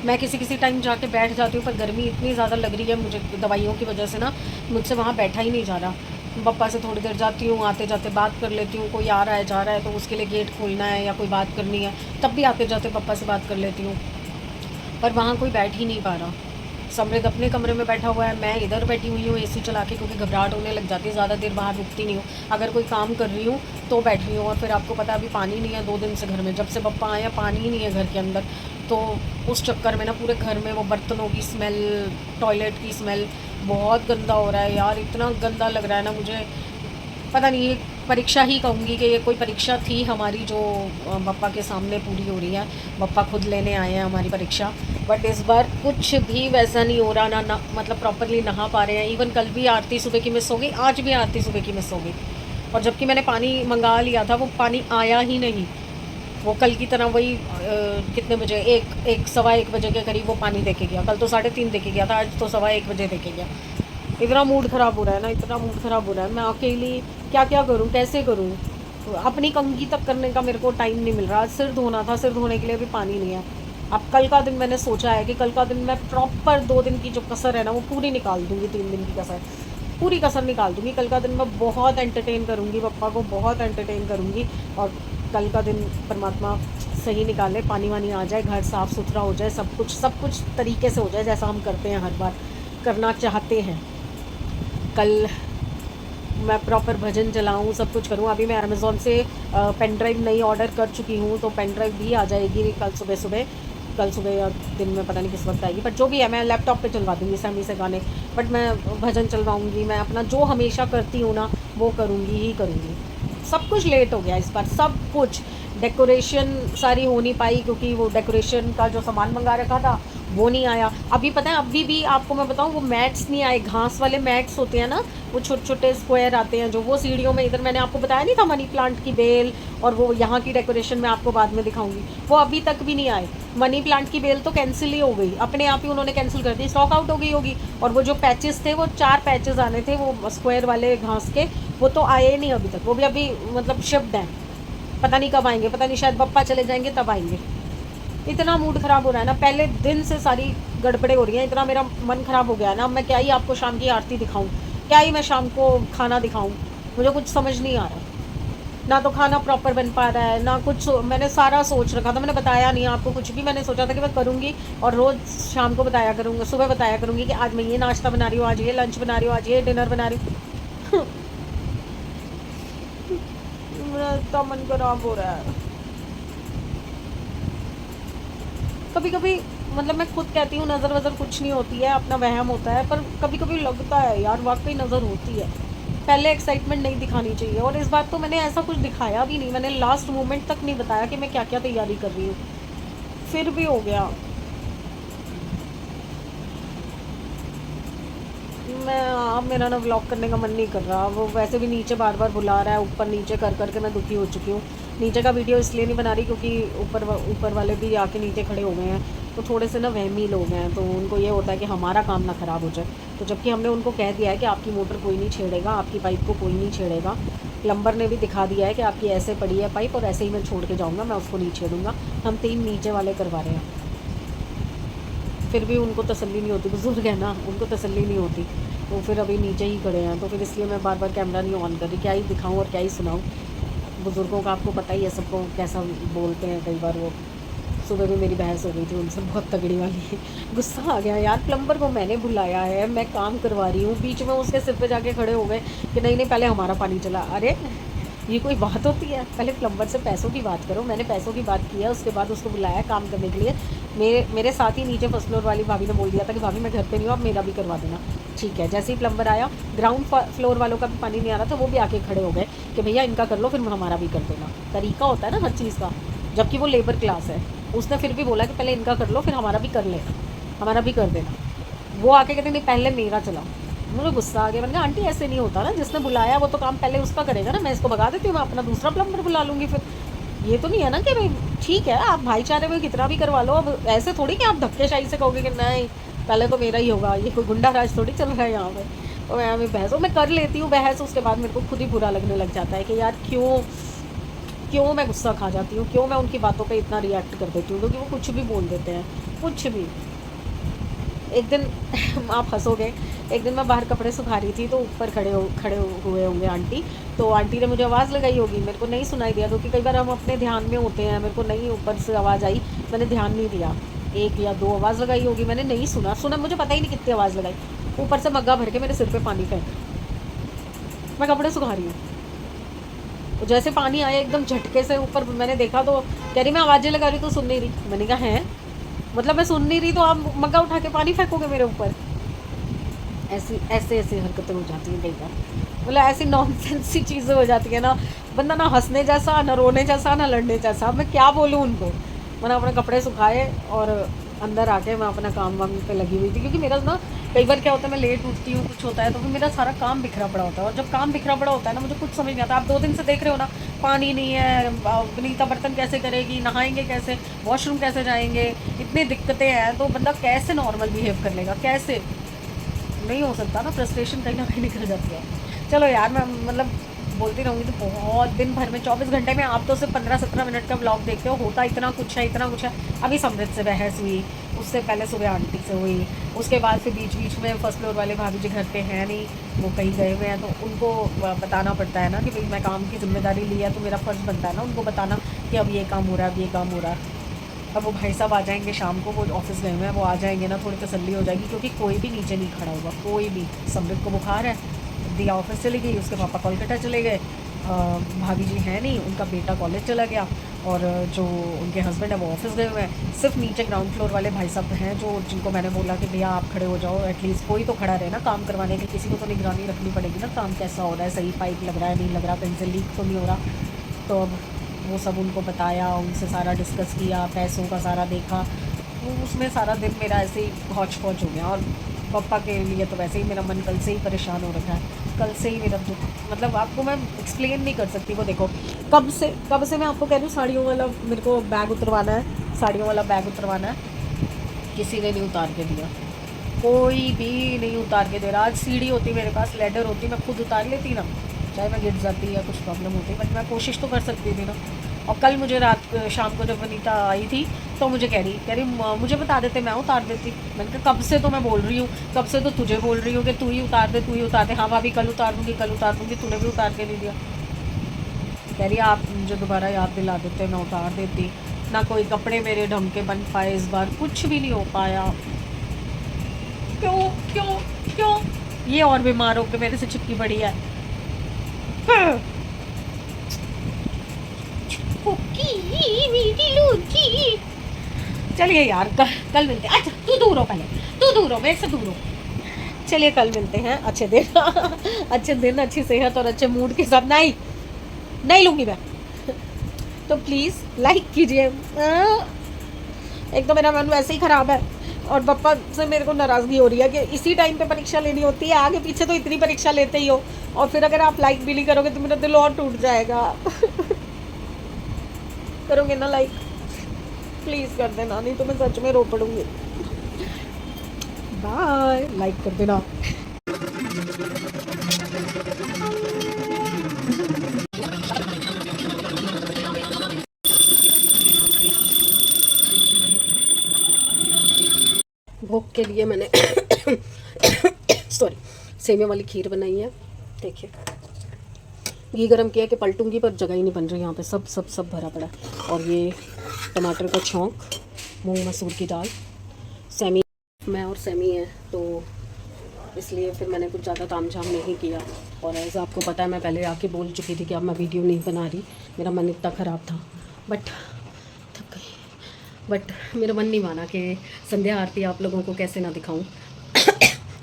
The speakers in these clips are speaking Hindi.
मैं किसी किसी टाइम जाके बैठ जाती हूँ, पर गर्मी इतनी ज़्यादा लग रही है मुझे दवाइयों की वजह से ना, मुझसे वहाँ बैठा ही नहीं जा रहा। पप्पा से थोड़ी देर जाती हूँ, आते जाते बात कर लेती हूँ, कोई आ रहा है जा रहा है तो उसके लिए गेट खोलना है या कोई बात करनी है, तब भी आते जाते पप्पा से बात कर लेती हूँ। पर वहाँ कोई बैठ ही नहीं पा रहा। समृद्ध अपने कमरे में बैठा हुआ है, मैं इधर बैठी हुई हूँ एसी चला के, क्योंकि घबराहट होने लग जाती है, ज़्यादा देर बाहर रुकती नहीं हूँ। अगर कोई काम कर रही हूँ तो बैठ रही हूँ, और फिर आपको पता है अभी पानी नहीं है 2 दिन से घर में, जब से पप्पा आए हैं पानी ही नहीं है घर के अंदर। तो उस चक्कर में ना पूरे घर में वो बर्तनों की स्मेल, टॉयलेट की स्मेल, बहुत गंदा हो रहा है यार, इतना गंदा लग रहा है ना मुझे। पता नहीं, ये परीक्षा ही कहूँगी कि ये कोई परीक्षा थी हमारी जो पप्पा के सामने पूरी हो रही है। पप्पा खुद लेने आए हैं हमारी परीक्षा, बट इस बार कुछ भी वैसा नहीं हो रहा ना, मतलब प्रॉपरली नहा पा रहे हैं। इवन कल भी आरती सुबह की मिस हो गई, आज भी आरती सुबह की मिस हो गई, और जबकि मैंने पानी मंगा लिया था वो पानी आया ही नहीं। वो कल की तरह वही कितने बजे, एक सवा एक बजे के करीब वो पानी दे के गया। कल तो 3:30 दे के गया था, आज तो सवा एक बजे दे के गया। इतना मूड ख़राब हो रहा है ना, इतना मूड ख़राब हो रहा है। मैं अकेली क्या क्या करूँ, कैसे करूँ? अपनी कंघी तक करने का मेरे को टाइम नहीं मिल रहा। सिर धोना था, सिर धोने के लिए भी पानी नहीं है। अब कल का दिन मैंने सोचा है कि कल का दिन मैं प्रॉपर 2 दिन की जो कसर है ना वो पूरी निकाल दूँगी, 3 दिन की कसर, पूरी कसर निकाल दूँगी। कल का दिन मैं बहुत एंटरटेन करूँगी, पप्पा को बहुत एंटरटेन करूँगी, और कल का दिन परमात्मा सही निकाले, पानी वानी आ जाए, घर साफ़ सुथरा हो जाए, सब कुछ तरीके से हो जाए जैसा हम करते हैं हर बार, करना चाहते हैं। कल मैं प्रॉपर भजन चलाऊँ, सब कुछ करूँ। अभी मैं अमेज़ॉन से पेन ड्राइव नई ऑर्डर कर चुकी हूँ, तो पेन ड्राइव भी आ जाएगी कल सुबह या दिन में, पता नहीं किस वक्त आएगी, बट जो भी है मैं लैपटॉप पे चलवा दूँगी सैमी से गाने। बट मैं भजन चलवाऊँगी, मैं अपना जो हमेशा करती हूँ ना वो करूँगी ही करूँगी। सब कुछ लेट हो गया इस बार, सब कुछ। डेकोरेशन सारी हो नहीं पाई, क्योंकि वो डेकोरेशन का जो सामान मंगा रखा था वो नहीं आया। अभी पता है, अभी भी आपको मैं बताऊँ, वो मैट्स नहीं आए, घास वाले मैट्स होते हैं ना, वो छोटे छोटे स्क्वायर आते हैं जो, वो सीढ़ियों में, इधर मैंने आपको बताया नहीं था मनी प्लांट की बेल, और वो यहाँ की डेकोरेशन मैं आपको बाद में दिखाऊंगी, वो अभी तक भी नहीं आए। मनी प्लांट की बेल तो कैंसिल ही हो गई, अपने आप ही उन्होंने कैंसिल कर दी, स्टॉक आउट हो गई होगी। और वो जो पैचेस थे, वो 4 पैचेस आने थे वो स्क्वायर वाले घास के, वो तो आए नहीं अभी तक, वो भी अभी मतलब शिफ्ट हैं। पता नहीं कब आएंगे, पता नहीं, शायद पप्पा चले जाएंगे तब आएंगे। इतना मूड ख़राब हो रहा है ना, पहले दिन से सारी गड़बड़े हो रही हैं, इतना मेरा मन ख़राब हो गया है ना। अब मैं क्या ही आपको शाम की आरती दिखाऊं, क्या ही मैं शाम को खाना दिखाऊं, मुझे कुछ समझ नहीं आ रहा। ना तो खाना प्रॉपर बन पा रहा है, ना कुछ। मैंने सारा सोच रखा था, मैंने बताया नहीं आपको कुछ भी। मैंने सोचा था कि मैं करूँगी और रोज़ शाम को बताया करूँगी, सुबह बताया करूँगी कि आज मैं ये नाश्ता बना रही हूँ, आज ये लंच बना रही हूँ, आज ये डिनर बना रही हूँ। मेरा इतना मन खराब हो रहा है। कभी कभी मतलब मैं खुद कहती हूँ नज़र वज़र कुछ नहीं होती है, अपना वहम होता है, पर कभी कभी लगता है यार वाकई नज़र होती है। पहले एक्साइटमेंट नहीं दिखानी चाहिए, और इस बार तो मैंने ऐसा कुछ दिखाया भी नहीं, मैंने लास्ट मोमेंट तक नहीं बताया कि मैं क्या क्या तैयारी कर रही हूँ, फिर भी हो गया। मैं अब मेरा ना व्लॉग करने का मन नहीं कर रहा, वो वैसे भी नीचे बार बार बुला रहा है, ऊपर नीचे कर करके मैं दुखी हो चुकी हूँ। नीचे का वीडियो इसलिए नहीं बना रही क्योंकि ऊपर वाले भी आके नीचे खड़े हो गए हैं, तो थोड़े से ना वहमी लोग हैं, तो उनको ये होता है कि हमारा काम ना ख़राब हो जाए। तो जबकि हमने उनको कह दिया है कि आपकी मोटर कोई नहीं छेड़ेगा, आपकी पाइप को कोई नहीं छेड़ेगा। प्लम्बर ने भी दिखा दिया है कि आपकी ऐसे पड़ी है पाइप और ऐसे ही मैं छोड़ के जाऊँगा, मैं उसको नहीं छेड़ूंगा। हम 3 नीचे वाले करवा रहे हैं, फिर भी उनको तसल्ली नहीं होती, बुजुर्ग है ना, उनको तसल्ली नहीं होती, तो फिर अभी नीचे ही खड़े हैं। तो फिर इसलिए मैं बार बार कैमरा नहीं ऑन कर रही, क्या ही दिखाऊं और क्या ही सुनाऊं। बुज़ुर्गों का आपको पता ही है, सबको कैसा बोलते हैं। कई बार वो सुबह भी मेरी बहस हो गई थी उनसे, बहुत तगड़ी वाली। गुस्सा आ गया यार, प्लम्बर को मैंने बुलाया है, मैं काम करवा रही हूँ, बीच में उसके सिर पे जाके खड़े हो गए कि नहीं नहीं पहले हमारा पानी चला। अरे ये कोई बात होती है? पहले प्लम्बर से पैसों की बात करो। मैंने पैसों की बात की है, उसके बाद उसको बुलाया काम करने के लिए। मेरे साथ ही नीचे फर्स्ट फ्लोर वाली भाभी ने बोल दिया था कि भाभी मैं घर पे नहीं हूँ, आप मेरा भी करवा देना। ठीक है, जैसे ही प्लम्बर आया, ग्राउंड फ्लोर वालों का भी पानी नहीं आ रहा था, वो भी आके खड़े हो गए कि भैया इनका कर लो, फिर हमारा भी कर देना। तरीका होता है ना हर चीज़ का, जबकि वो लेबर क्लास है। उसने फिर भी बोला कि पहले इनका कर लो, फिर हमारा भी कर लेना, हमारा भी कर देना। वो आके कहते नहीं पहले मेरा चला। मुझे गुस्सा आ गया, मैंने कहा आंटी ऐसे नहीं होता ना, जिसने बुलाया वो तो काम पहले उसका करेगा ना, मैं इसको भगा देती हूँ, मैं अपना दूसरा प्लम्बर बुला लूँगी। फिर ये तो नहीं है ना कि भाई ठीक है आप भाईचारे में कितना भी करवा लो, अब ऐसे थोड़ी कि आप धक्केशाही से कहोगे कि नहीं पहले तो मेरा ही होगा। ये कोई गुंडा राज थोड़ी चल रहा है यहाँ पे। तो मैं बहस कर लेती हूँ बहस, उसके बाद मेरे को खुद ही बुरा लगने लग जाता है कि यार क्यों क्यों मैं गुस्सा खा जाती हूँ, क्यों मैं उनकी बातों पे इतना रिएक्ट कर देती हूँ, क्योंकि वो कुछ भी बोल देते हैं, कुछ भी। एक दिन आप हंसोगे, एक दिन मैं बाहर कपड़े सुखा रही थी, तो ऊपर खड़े हुए होंगे आंटी। तो आंटी ने मुझे आवाज़ लगाई होगी, मेरे को नहीं सुनाई दिया, क्योंकि कई बार हम अपने ध्यान में होते हैं, मेरे को नहीं ऊपर से आवाज़ आई, मैंने ध्यान नहीं दिया। 1 या 2 आवाज़ लगाई होगी, मैंने नहीं सुना, मुझे पता ही नहीं कितनी आवाज़ लगाई। ऊपर से मग्गा भर के मेरे सिर पे पानी फेंक, मैं कपड़े सुखा रही हूँ। जैसे पानी आया एकदम झटके से ऊपर, मैंने देखा तो कह रही मैं आवाज़ें लगा रही, तो सुन नहीं रही। मैंने कहा है, मतलब मैं सुन नहीं रही तो आप मग्गा उठा के पानी फेंकोगे मेरे ऊपर? ऐसी हरकतें हो जाती हैं कई बार, मतलब ऐसी नॉनसेंस सी चीज़ें हो जाती हैं ना, बंदा ना हंसने जैसा, ना रोने जैसा, ना लड़ने जैसा। मैं क्या बोलूँ उनको। मैंने अपने कपड़े सुखाए और अंदर आके मैं अपना काम वाम पे लगी हुई थी, क्योंकि मेरा ना कई बार क्या होता है, मैं लेट उठती हूँ, कुछ होता है, तो फिर मेरा सारा काम बिखरा पड़ा होता है। और जब काम बिखरा पड़ा होता है ना, मुझे कुछ समझ नहीं आता। आप 2 दिन से देख रहे हो ना, पानी नहीं है, विनीता बर्तन कैसे करेगी, नहाएंगे कैसे, वॉशरूम कैसे जाएंगे, इतनी दिक्कतें हैं, तो बंदा कैसे नॉर्मल बिहेव कर लेगा, कैसे? नहीं हो सकता ना, फ्रस्ट्रेशन कहीं ना कहीं निकल जाती है। चलो यार, मैं मतलब बोलती रहूँगी तो बहुत, दिन भर में 24 घंटे में आप तो सिर्फ 15-17 मिनट का ब्लॉग देखते हो, होता इतना कुछ है, इतना कुछ है। अभी समृद्ध से बहस हुई, उससे पहले सुबह आंटी से हुई, उसके बाद फिर बीच बीच में फर्स्ट फ्लोर वाले भाभी जी घर पे हैं नहीं, वो कहीं गए हुए हैं, तो उनको बताना पड़ता है ना कि भाई मैं काम की जिम्मेदारी ली है, तो मेरा फ़र्ज़ बनता है ना उनको बताना कि अब ये काम हो रहा है, अब ये काम हो रहा है। अब वो भाई साहब आ जाएंगे शाम को, वो ऑफिस गए हुए हैं, वो आ जाएंगे ना, थोड़ी तसल्ली हो जाएगी, क्योंकि कोई भी नीचे नहीं खड़ा होगा, कोई भी। समृद्ध को बुखार है, दिया ऑफिस चली गई, उसके पापा कोलकाता चले गए, भाभी जी हैं नहीं, उनका बेटा कॉलेज चला गया, और जो उनके हस्बैंड है वो ऑफिस गए हुए हैं। सिर्फ नीचे ग्राउंड फ्लोर वाले भाई साहब हैं, जो जिनको मैंने बोला कि भैया आप खड़े हो जाओ, एटलीस्ट कोई तो खड़ा रहे ना काम करवाने के, किसी को तो निगरानी रखनी पड़ेगी ना, काम कैसा हो रहा है, सही पाइप लग रहा है, नहीं लग रहा, कहीं से लीक तो नहीं हो रहा। तो अब वो सब उनको बताया, उनसे सारा डिस्कस किया, पैसों का सारा देखा, वो उसमें सारा दिन मेरा ऐसे ही हौच पौच हो गया। और पापा के लिए तो वैसे ही मेरा मन कल से ही परेशान हो रखा है, कल से ही मेरा दुख, मतलब आपको मैं एक्सप्लेन नहीं कर सकती। वो देखो, कब से मैं आपको कह रही हूँ, साड़ियों वाला मेरे को बैग उतरवाना है, साड़ियों वाला बैग उतरवाना है, किसी ने नहीं उतार के दिया, कोई भी नहीं उतार के दे रहा। आज सीढ़ी होती मेरे पास, लैडर होती, मैं खुद उतार लेती ना, चाहे मैं गिर जाती या कुछ प्रॉब्लम होती, बट मैं कोशिश तो कर सकती थी ना। और कल मुझे शाम को जब वनीता आई थी, तो मुझे कह रही मुझे बता देते, मैं उतार देती। मैंने कहा कब से तो मैं बोल रही हूँ, कब से तो तुझे बोल रही हूँ कि तू ही उतार दे, तू ही उतार दे। हाँ भाभी कल उतार दूँगी, कल उतार दूँगी, तूने भी उतार के नहीं दिया। कह रही आप मुझे दोबारा याद दिला देते, मैं उतार देती ना। कोई कपड़े मेरे ढंग के बन पाए इस बार, कुछ भी नहीं हो पाया। क्यों क्यों क्यों? ये और बीमार होकर मेरे से चिपकी पड़ी है। चलिए यार, कल मिलते हैं। अच्छा तू दूर हो, पहले तू दूर हो, मेरे से दूर हो। चलिए कल मिलते हैं, अच्छे दिन अच्छे दिन, अच्छी सेहत और अच्छे मूड के साथ। नहीं लूँगी मैं तो प्लीज़ लाइक कीजिए। एक तो मेरा मन वैसे ही ख़राब है, और पप्पा से मेरे को नाराज़गी हो रही है कि इसी टाइम पे परीक्षा लेनी होती है, आगे पीछे तो इतनी परीक्षा लेते ही हो, और फिर अगर आप लाइक भी नहीं करोगे तो मेरा दिल और टूट जाएगा। करोगे ना लाइक? प्लीज़ कर देना, नहीं तो मैं सच में रो पड़ूंगी। बाय, लाइक कर देना। भोग के लिए मैंने सॉरी सेमिया वाली खीर बनाई है। देखिए घी गरम किया कि पलटूंगी, पर जगह ही नहीं बन रही यहाँ पे, सब सब सब भरा पड़ा। और ये टमाटर का छौंक, मूंग मसूर की दाल, सेमी, मैं और सेमी है, तो इसलिए फिर मैंने कुछ ज़्यादा तामझाम नहीं किया। और ऐसे आपको पता है मैं पहले आके बोल चुकी थी कि अब मैं वीडियो नहीं बना रही, मेरा मन इतना ख़राब था, बट थक गई। बट मेरा मन नहीं माना कि संध्या आरती आप लोगों को कैसे ना दिखाऊं।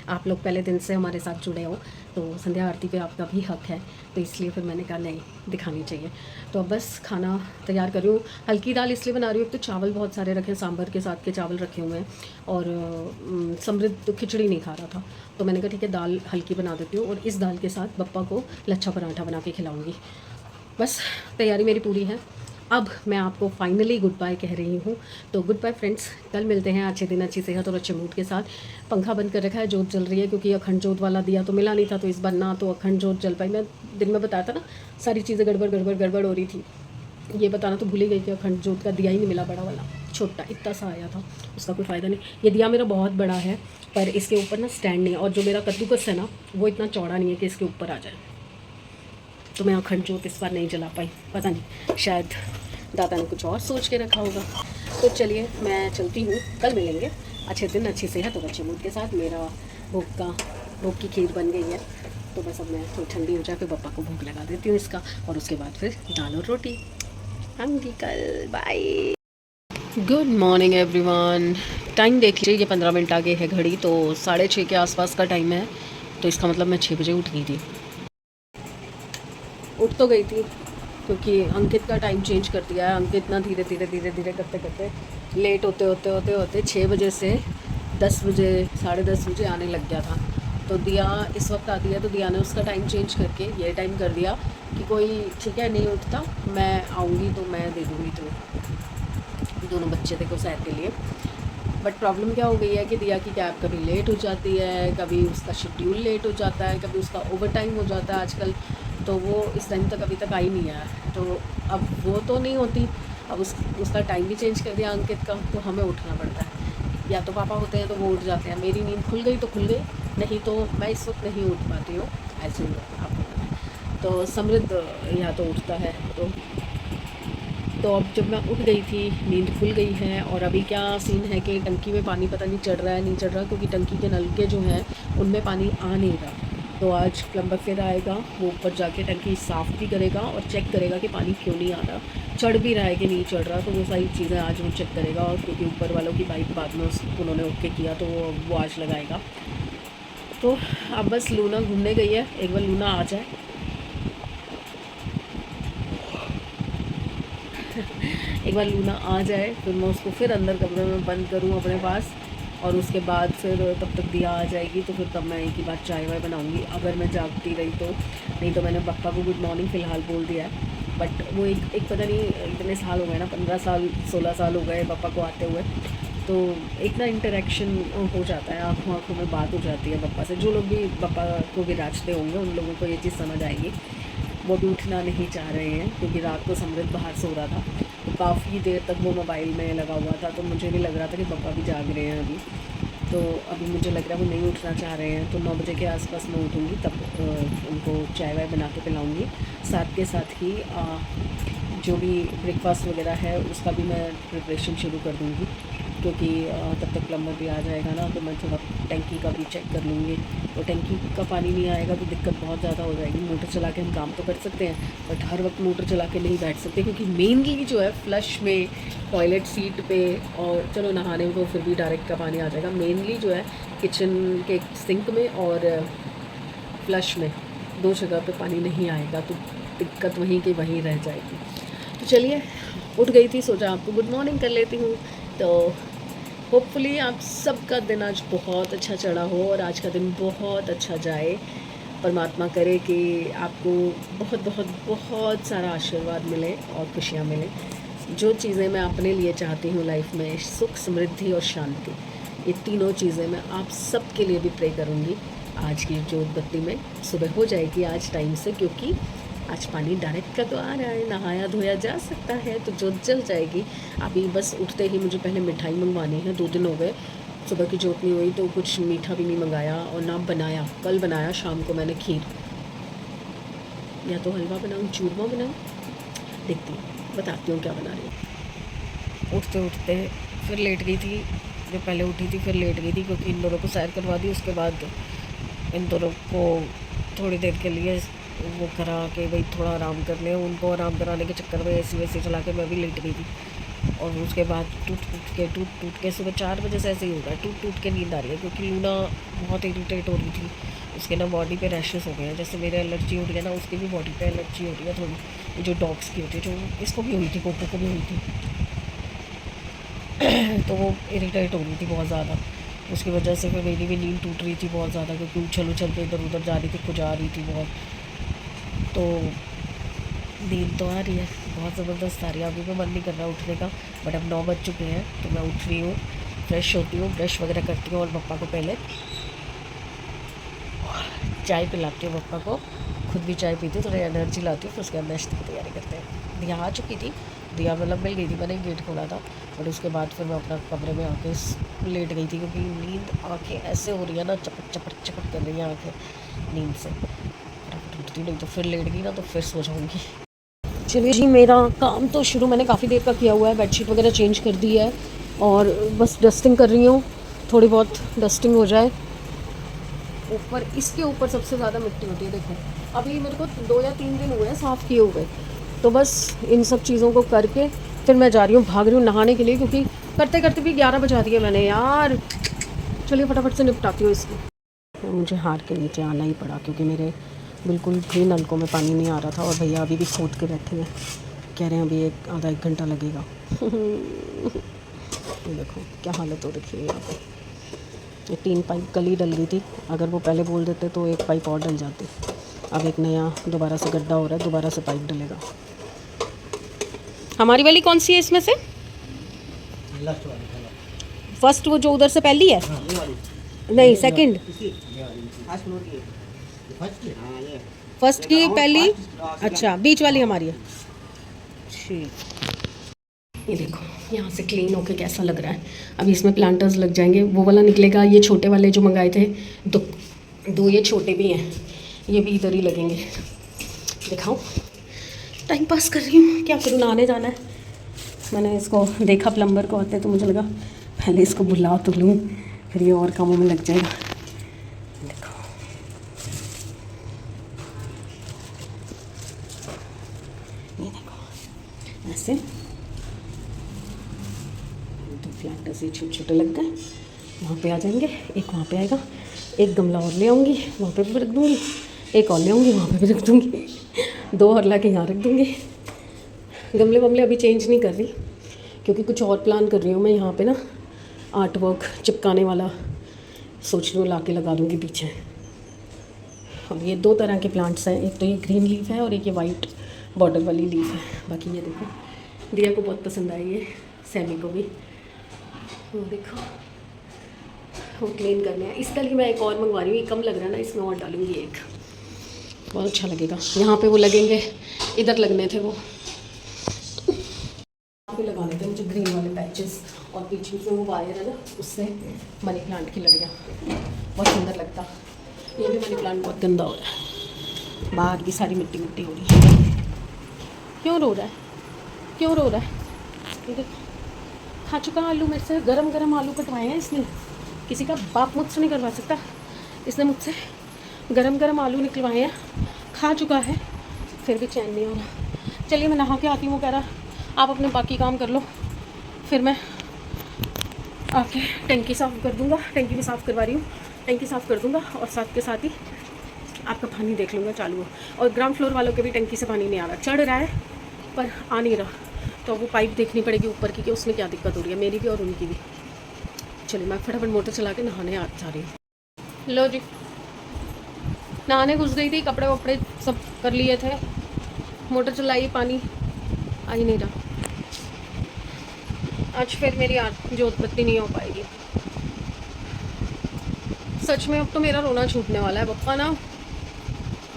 आप लोग पहले दिन से हमारे साथ जुड़े हो, तो संध्या आरती पे आपका भी हक है, तो इसलिए फिर मैंने कहा नहीं, दिखानी चाहिए। तो अब बस खाना तैयार कर रही हूँ। हल्की दाल इसलिए बना रही हूँ, तो चावल बहुत सारे रखे, सांभर के साथ के चावल रखे हुए हैं, और समृद्ध तो खिचड़ी नहीं खा रहा था, तो मैंने कहा ठीक है दाल हल्की बना देती हूँ, और इस दाल के साथ पप्पा को लच्छा पराठा बना के खिलाऊँगी। बस तैयारी मेरी पूरी है। अब मैं आपको फाइनली गुड बाय कह रही हूँ। तो गुड बाय फ्रेंड्स, कल मिलते हैं अच्छे दिन, अच्छी सेहत और अच्छे मूड के साथ। पंखा बंद कर रखा है, जोत जल रही है, क्योंकि अखंड जोत वाला दिया तो मिला नहीं था, तो इस बार ना तो अखंड जोत जल पाई। मैं दिन में बताया था ना, सारी चीज़ें गड़बड़ हो रही थी, ये बताना तो भूल ही गई कि अखंड जोत का दिया ही नहीं मिला, बड़ा वाला, छोटा इतना सा आया था, उसका कोई फ़ायदा नहीं। ये दिया मेरा बहुत बड़ा है पर इसके ऊपर ना स्टैंड नहीं है, और जो मेरा कद्दूकस है ना वो इतना चौड़ा नहीं है कि इसके ऊपर आ जाए, तो मैं अखंड जोत इस बार नहीं जला पाई। पता नहीं, शायद दादा ने कुछ और सोच के रखा होगा। तो चलिए मैं चलती हूँ, कल मिलेंगे। अच्छे दिन, अच्छी सेहत और अच्छे मूड के साथ। मेरा भोग की खीर बन गई है, तो बस अब मैं थोड़ी ठंडी हो जाए फिर पापा को भोग लगा देती हूँ इसका, और उसके बाद फिर दाल और रोटी होंगी कल। Bye. Good morning everyone. Time देख लीजिए, ये 15 मिनट आगे है घड़ी, तो 6:30 के आसपास का टाइम है। तो इसका मतलब मैं 6 बजे उठ गई थी। उठ तो गई थी क्योंकि अंकित का टाइम चेंज कर दिया है। अंकित ना धीरे धीरे करते करते लेट होते 6 बजे से 10 बजे 10:30 बजे आने लग गया था। तो दिया इस वक्त आती है, तो दिया ने उसका टाइम चेंज करके ये टाइम कर दिया कि कोई ठीक है नहीं उठता, मैं आऊँगी तो मैं दे दूँगी तो दोनों बच्चे थे को सैर के लिए। बट प्रॉब्लम क्या हो गई है कि दिया की कैब कभी लेट हो जाती है, कभी उसका शेड्यूल लेट हो जाता है, कभी उसका ओवर टाइम हो जाता है आजकल, तो वो इस टाइम तक अभी तक आई नहीं आया। तो अब वो तो नहीं होती, अब उसका टाइम भी चेंज कर दिया अंकित का, तो हमें उठना पड़ता है। या तो पापा होते हैं तो वो उठ जाते हैं, मेरी नींद खुल गई तो खुल गई, नहीं तो मैं इस वक्त नहीं उठ पाती हूँ, ऐसे ही आपको पता है। तो समृद्ध या तो उठता है। तो अब जब मैं उठ गई थी, नींद खुल गई है, और अभी क्या सीन है कि टंकी में पानी पता नहीं चढ़ रहा है नहीं चढ़ रहा, क्योंकि टंकी के नलके जो हैं उनमें पानी आ नहीं रहा। तो आज प्लम्बर फिर आएगा, वो ऊपर जाके टंकी साफ़ भी करेगा और चेक करेगा कि पानी क्यों नहीं आ रहा, चढ़ भी रहा है कि नहीं चढ़ रहा। तो वो सारी चीज़ें आज वो चेक करेगा, और क्योंकि ऊपर वालों की पाइप बाद में उन्होंने ओके किया तो वो आज लगाएगा। तो अब बस लूना घूमने गई है, एक बार लूना आ जाए एक बार लूना आ जाए फिर मैं उसको फिर अंदर कमरे में बंद करूँ अपने पास, और उसके बाद फिर तब तक दिया आ जाएगी, तो फिर तब मैं एक ही बार चाय वाय बनाऊँगी अगर मैं जागती रही तो। नहीं तो मैंने पापा को गुड मॉर्निंग फ़िलहाल बोल दिया है, बट वो एक पता नहीं इतने साल हो गए ना, 15 साल 16 साल हो गए पापा को आते हुए, तो एक ना इंटरेक्शन हो जाता है, आँखों आँखों में बात हो जाती है पापा से। जो लोग भी पापा को विराजते होंगे उन लोगों को ये चीज़ समझ आएगी। वो भी उठना नहीं चाह रहे हैं क्योंकि रात को समृद्ध बाहर सो रहा था, तो काफ़ी देर तक वो मोबाइल में लगा हुआ था, तो मुझे भी लग रहा था कि पापा भी जाग रहे हैं अभी। तो अभी मुझे लग रहा है वो नहीं उठना चाह रहे हैं, तो 9 बजे के आसपास मैं उठूँगी, तब उनको चाय वाय बना के पिलाऊँगी। साथ के साथ ही जो भी ब्रेकफास्ट वगैरह है उसका भी मैं प्रिपरेशन शुरू कर दूँगी, क्योंकि तब तक प्लम्बर भी आ जाएगा ना, तो मैं थोड़ा टंकी का भी चेक कर लूँगी। तो टंकी का पानी नहीं आएगा तो दिक्कत बहुत ज़्यादा हो जाएगी। मोटर चला के हम काम तो कर सकते हैं, बट हर वक्त मोटर चला के नहीं बैठ सकते, क्योंकि मेनली जो है फ्लश में, टॉयलेट सीट पे, और चलो नहाने में तो फिर भी डायरेक्ट का पानी आ जाएगा, मेनली जो है किचन के सिंक में और फ्लश में, 2 जगह पे पानी नहीं आएगा, तो दिक्कत वहीं की वहीं रह जाएगी। तो चलिए, उठ गई थी, सोचा आपको गुड मॉर्निंग कर लेती हूँ। तो होपफुली आप सबका दिन आज बहुत अच्छा चढ़ा हो और आज का दिन बहुत अच्छा जाए। परमात्मा करे कि आपको बहुत बहुत बहुत सारा आशीर्वाद मिले और खुशियाँ मिले। जो चीज़ें मैं अपने लिए चाहती हूँ लाइफ में, सुख, समृद्धि और शांति, ये तीनों चीज़ें मैं आप सब के लिए भी प्रे करूँगी। आज की जोत बत्ती में सुबह हो जाएगी आज टाइम से, क्योंकि आज पानी डायरेक्ट का तो आ रहा है, नहाया धोया जा सकता है, तो जोत जल जाएगी। अभी बस उठते ही मुझे पहले मिठाई मंगवानी है, 2 दिन हो गए सुबह की जोत नहीं हुई, तो कुछ मीठा भी नहीं मंगाया और ना बनाया। कल बनाया शाम को मैंने खीर, या तो हलवा बनाऊँ चूरमा बनाऊँ, देखती हूँ, बताती हूँ क्या बना रही हूँ। उठते उठते फिर लेट गई थी, जो पहले उठी थी फिर लेट गई थी, क्योंकि इन दोनों को सैर करवा दी। उसके बाद इन दोनों को थोड़ी देर के लिए वो करा के भाई थोड़ा आराम कर ले, उनको आराम कराने के चक्कर में ऐसी वैसी चला के मैं भी लेट गई थी। और उसके बाद टूट के सुबह 4 बजे से ऐसे ही हो रहा है, टूट के नींद आ रही है, क्योंकि लूना बहुत इरिटेट हो रही थी। उसके ना बॉडी पे रैशेस हो गए हैं, जैसे मेरे एलर्जी हो रही है ना, उसकी भी बॉडी पे एलर्जी हो रही है थोड़ी, जो डॉग्स की होती है, जो इसको भी हुई थी, पोपो को भी हुई थी। तो वो इरिटेट हो रही थी बहुत ज़्यादा, उसकी वजह से फिर मेरी भी नींद टूट रही थी बहुत ज़्यादा, क्योंकि उछल उछल के इधर उधर जा रही थी, खुजा रही थी बहुत। तो नींद तो आ रही है, बहुत ज़बरदस्त आ रही है, अभी भी मन नहीं कर रहा उठने का, बट अब 9 बज चुके हैं, तो मैं उठ रही हूँ, फ्रेश होती हूँ, ब्रश वगैरह करती हूँ, और पप्पा को पहले चाय पिलाती हूँ पप्पा को, खुद भी चाय पीती हूँ, थोड़ी एनर्जी लाती हूँ, फिर उसके बाद नाश्ते की तैयारी करते हैं। दिया आ चुकी थी, दिया मतलब मिल गई थी, मैंने गेट खोला था और उसके बाद फिर मैं अपना कमरे में आके लेट गई थी, क्योंकि नींद आँखें ऐसे हो रही है ना, चपट चपट चपट कर रही हैं आँखें नींद से, फटाफट उठती नहीं तो फिर लेट गई ना तो फिर सो जाऊँगी। चलिए जी, मेरा काम तो शुरू मैंने काफ़ी देर का किया हुआ है, बेडशीट वगैरह चेंज कर दी है और बस डस्टिंग कर रही हूँ, थोड़ी बहुत डस्टिंग हो जाए। ऊपर इसके ऊपर सबसे ज़्यादा मिट्टी होती है, देखो अभी मेरे को 2 या 3 दिन हुए हैं साफ़ किए हुए, तो बस इन सब चीज़ों को करके फिर मैं जा रही हूँ, भाग रही हूँ नहाने के लिए, क्योंकि करते करते भी 11 बजा दिए मैंने यार। चलिए फटाफट से निपटाती हूँ इसको। मुझे हार के नीचे आना ही पड़ा, क्योंकि मेरे बिल्कुल भी नलकों में पानी नहीं आ रहा था और भैया अभी भी खोद के बैठे हैं, कह रहे हैं अभी आधा एक घंटा लगेगा। ये देखो क्या हालत हो रखी है यहाँ पे। ये 3 पाइप कल ही डल गई थी, अगर वो पहले बोल देते तो 1 पाइप और डल जाती। अब एक नया दोबारा से गड्ढा हो रहा है, दोबारा से पाइप डलेगा। हमारी वाली कौन सी है इसमें से? फर्स्ट वो जो उधर से पहली है? नहीं, सेकंड। फर्स्ट की पहली, अच्छा बीच वाली हमारी है। ठीक, ये देखो यहाँ से क्लीन होके कैसा लग रहा है। अभी इसमें प्लांटर्स लग जाएंगे, वो वाला निकलेगा, ये छोटे वाले जो मंगाए थे दो ये छोटे भी हैं, ये भी इधर ही लगेंगे। दिखाओ, टाइम पास कर रही हूँ, क्या करूँ, नहाने जाना है। मैंने इसको देखा प्लम्बर को आते, तो मुझे लगा पहले इसको बुला तो लूँ, फिर ये और कामों में लग जाएगा। देखो ये देखो ऐसे 2 प्लांटर्स ये छोटे छोटे लग गए, वहाँ पे आ जाएंगे, एक वहाँ पे आएगा, एक गमला और ले आऊँगी, वहाँ पे भी रख दूँगी, एक और ले आऊँगी, वहाँ पे भी रख दूँगी, 2 और ला के यहाँ रख दूँगी। गमले वमले अभी चेंज नहीं कर रही, क्योंकि कुछ और प्लान कर रही हूँ मैं यहाँ पे ना, आर्ट वर्क चिपकाने वाला सोच रही हूँ, ला के लगा दूँगी पीछे। और ये 2 तरह के प्लांट्स हैं, एक तो ये ग्रीन लीफ है और एक ये वाइट बॉर्डर वाली लीफ है। बाकी ये देखो दिया को बहुत पसंद आई है, सैमी को भी। वो देखो वो क्लीन करने हैं, इसके लिए मैं एक और मंगवा रही हूँ, ये कम लग रहा है ना, इसमें और डालूँगी एक, बहुत अच्छा लगेगा। यहाँ पे वो लगेंगे, इधर लगने थे वो, यहाँ पे लगाने थे मुझे ग्रीन वाले पैचेस, और पीछे से वो वायर है ना, उससे मनी प्लांट की लड़ियाँ, बहुत सुंदर लगता। ये भी मनी प्लांट बहुत गंदा हो रहा है, बाहर की सारी मिट्टी मिट्टी हो रही है। क्यों रो रहा है, क्यों रो रहा है? ये देखो खा चुका आलू मेरे से, गरम गरम आलू कटवाए हैं इसने, किसी का बाप मुझसे नहीं करवा सकता, इसने मुझसे गरम गरम आलू निकलवाए हैं, खा चुका है, फिर भी चैन नहीं हो रहा। चलिए मैं नहा के आती हूँ, वो कह रहा आप अपने बाकी काम कर लो, फिर मैं आके टंकी साफ़ कर दूँगा, टंकी भी साफ़ करवा रही हूँ, टंकी साफ़ कर दूँगा और साथ के साथ ही आपका पानी देख लूँगा चालू हो। और ग्राउंड फ्लोर वालों के भी टंकी से पानी नहीं आ रहा, चढ़ रहा है पर आ नहीं रहा, तो वो पाइप देखनी पड़ेगी ऊपर की कि उसमें क्या दिक्कत हो रही है, मेरी भी और उनकी भी। चलिए मैं फटाफट मोटर चला के नहाने जा रही हूँ। लो जी, नहाने घुस गई थी, कपड़े वपड़े सब कर लिए थे, मोटर चलाई, पानी आ ही नहीं रहा। आज फिर मेरी जोत बत्ती नहीं हो पाएगी। सच में अब तो मेरा रोना छूटने वाला है, पप्पा ना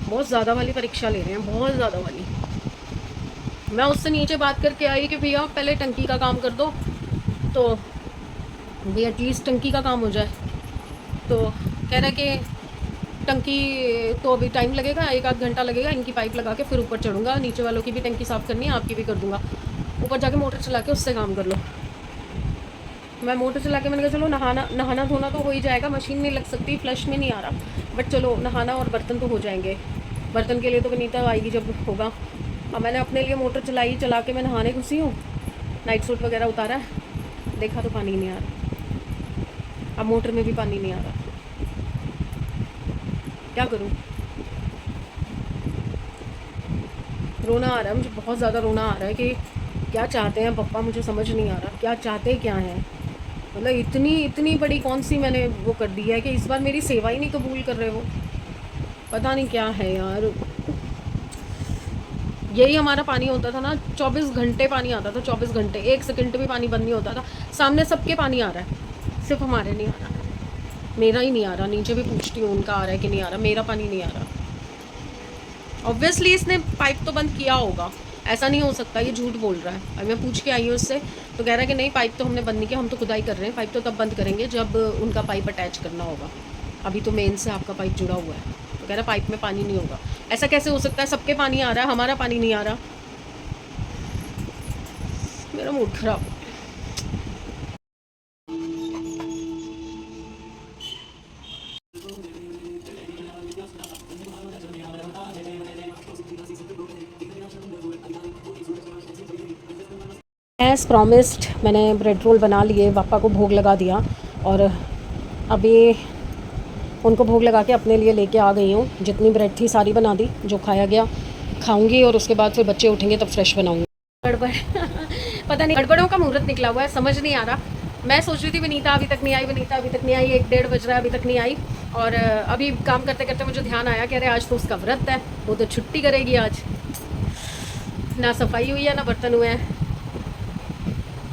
बहुत ज़्यादा वाली परीक्षा ले रहे हैं, बहुत ज़्यादा वाली। मैं उससे नीचे बात करके आई कि भैया पहले टंकी का काम कर दो, तो भैया एटलीस्ट टंकी का काम हो जाए। तो कह रहा है कि टंकी तो अभी टाइम लगेगा, 1 आध घंटा लगेगा, इनकी पाइप लगा के फिर ऊपर चढ़ूँगा, नीचे वालों की भी टंकी साफ़ करनी है, आपकी भी कर दूँगा, ऊपर जाके मोटर चला के उससे काम कर लो। मैं मोटर चला के मैंने कहा चलो नहाना धोना तो हो ही जाएगा, मशीन नहीं लग सकती, फ्लश में नहीं आ रहा, बट चलो नहाना और बर्तन तो हो जाएंगे। बर्तन के लिए तो वनीता आएगी जब होगा। अब मैंने अपने लिए मोटर चला के मैं नहाने घुसी हूँ, नाइट सूट वगैरह उतारा है, देखा तो पानी नहीं आ रहा, अब मोटर में भी पानी नहीं आ रहा, क्या करूँ? रोना आ रहा है मुझे, बहुत ज़्यादा रोना आ रहा है कि क्या चाहते हैं पप्पा, मुझे समझ नहीं आ रहा क्या चाहते क्या हैं। मतलब इतनी बड़ी कौन सी मैंने वो कर दी है कि इस बार मेरी सेवा ही नहीं कबूल कर रहे वो, पता नहीं क्या है यार। यही हमारा पानी होता था ना, 24 घंटे पानी आता था, 24 घंटे, 1 सेकंड भी पानी बंद नहीं होता था। सामने सबके पानी आ रहा है, सिर्फ हमारे नहीं आ रहा, मेरा ही नहीं आ रहा। नीचे भी पूछती हूँ उनका आ रहा है कि नहीं आ रहा, मेरा पानी नहीं आ रहा। ऑब्वियसली इसने पाइप तो बंद किया होगा, ऐसा नहीं हो सकता, ये झूठ बोल रहा है। और मैं पूछ के आई हूँ उससे, तो कह रहा है कि नहीं पाइप तो हमने बंद नहीं किया, हम तो खुदाई कर रहे हैं, पाइप तो तब बंद करेंगे जब उनका पाइप अटैच करना होगा, अभी तो मेन से आपका पाइप जुड़ा हुआ है। तो कह रहा पाइप में पानी नहीं होगा। ऐसा कैसे हो सकता है, सबके पानी आ रहा है, हमारा पानी नहीं आ रहा। मेरा मूड खराब। एज़ प्रॉमिस्ड मैंने ब्रेड रोल बना लिए, पापा को भोग लगा दिया और अभी उनको भोग लगा के अपने लिए लेके आ गई हूँ। जितनी ब्रेड थी सारी बना दी, जो खाया गया खाऊंगी और उसके बाद फिर बच्चे उठेंगे तब फ्रेश बनाऊंगी। गड़बड़ पता नहीं गड़बड़ों का मुहूर्त निकला हुआ है, समझ नहीं आ रहा। मैं सोच रही थी विनीता अभी तक नहीं आई, विनीता अभी तक नहीं आई, 1-1:30 बज रहा है अभी तक नहीं आई। और अभी काम करते करते मुझे ध्यान आया कि अरे आज तो उसका व्रत है, वो तो छुट्टी करेगी आज। ना सफाई हुई है ना बर्तन हुए हैं।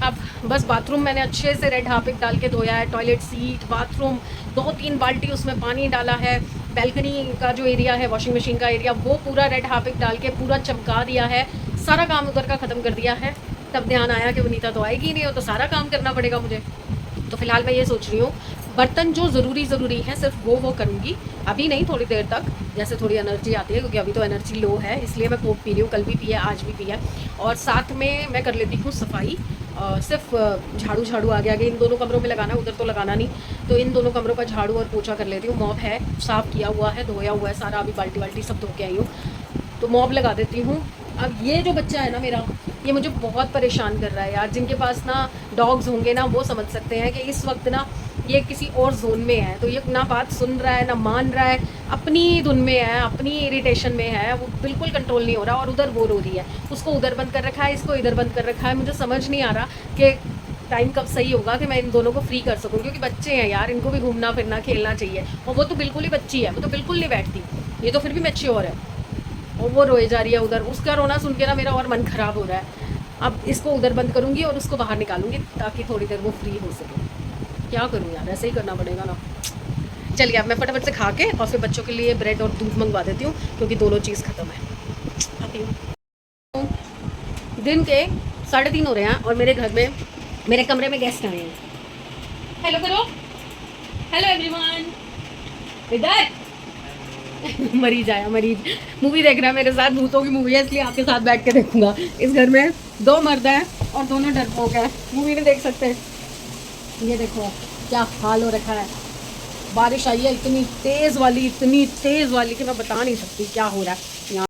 अब बस बाथरूम मैंने अच्छे से रेड हार्पिक डाल के धोया है, टॉयलेट सीट, बाथरूम 2-3 बाल्टी उसमें पानी डाला है, बैल्कनी का जो एरिया है वॉशिंग मशीन का एरिया वो पूरा रेड हार्पिक डाल के पूरा चमका दिया है, सारा काम उधर का ख़त्म कर दिया है। तब ध्यान आया कि वनीता तो आएगी नहीं, हो तो सारा काम करना पड़ेगा मुझे। तो फिलहाल मैं ये सोच रही हूँ बर्तन जो ज़रूरी है सिर्फ वो करूँगी, अभी नहीं, थोड़ी देर तक, जैसे थोड़ी एनर्जी आती है, क्योंकि अभी तो एनर्जी लो है, इसलिए मैं कोक पी रही हूँ, कल भी पिया आज भी पिया। और साथ में मैं कर लेती हूँ सफाई, सिर्फ झाड़ू आगे आगे इन दोनों कमरों में लगाना, उधर तो लगाना नहीं, तो इन दोनों कमरों का झाड़ू और पोछा कर लेती हूँ। मॉप है, साफ़ किया हुआ है, धोया हुआ है सारा, अभी बाल्टी वाल्टी सब धो के आई हूँ, तो मॉप लगा देती हूँ। अब ये जो बच्चा है ना मेरा, ये मुझे बहुत परेशान कर रहा है यार। जिनके पास ना डॉग्स होंगे ना वो समझ सकते हैं कि इस वक्त ना ये किसी और जोन में है, तो ये ना बात सुन रहा है ना मान रहा है, अपनी धुन में है, अपनी इरिटेशन में है, वो बिल्कुल कंट्रोल नहीं हो रहा। और उधर वो रो रही है, उसको उधर बंद कर रखा है, इसको इधर बंद कर रखा है। मुझे समझ नहीं आ रहा कि टाइम कब सही होगा कि मैं इन दोनों को फ्री कर सकूँ, क्योंकि बच्चे हैं यार, इनको भी घूमना फिरना खेलना चाहिए। और वो तो बिल्कुल ही बच्ची है, वो तो बिल्कुल नहीं बैठती, ये तो फिर भी मैच्योर है, और वो रोए जा रही है उधर। उसका रोना सुन के ना मेरा और मन ख़राब हो रहा है। अब इसको उधर बंद करूँगी और उसको बाहर निकालूंगी ताकि थोड़ी देर वो फ्री हो सके। क्या करूँ यार, ऐसे ही करना पड़ेगा ना। चलिए अब मैं फटाफट से खा के और फिर बच्चों के लिए ब्रेड और दूध मंगवा देती हूँ, क्योंकि दोनों चीज़ ख़त्म है। आती हूँ। दिन के 3:30 हो रहे हैं और मेरे घर में, मेरे कमरे में गेस्ट आए हैं। हेलो करो, हेलो एवरीवन। इधर मरीज आया, मरीज मूवी देख रहा है मेरे साथ, भूतों की मूवी है, इसलिए आपके साथ बैठ के देखूंगा। इस घर में 2 मर्द हैं और दोनों डरपोक हैं, मूवी नहीं देख सकते। ये देखो क्या हाल हो रखा है। बारिश आई है इतनी तेज़ वाली कि मैं बता नहीं सकती क्या हो रहा है यहाँ।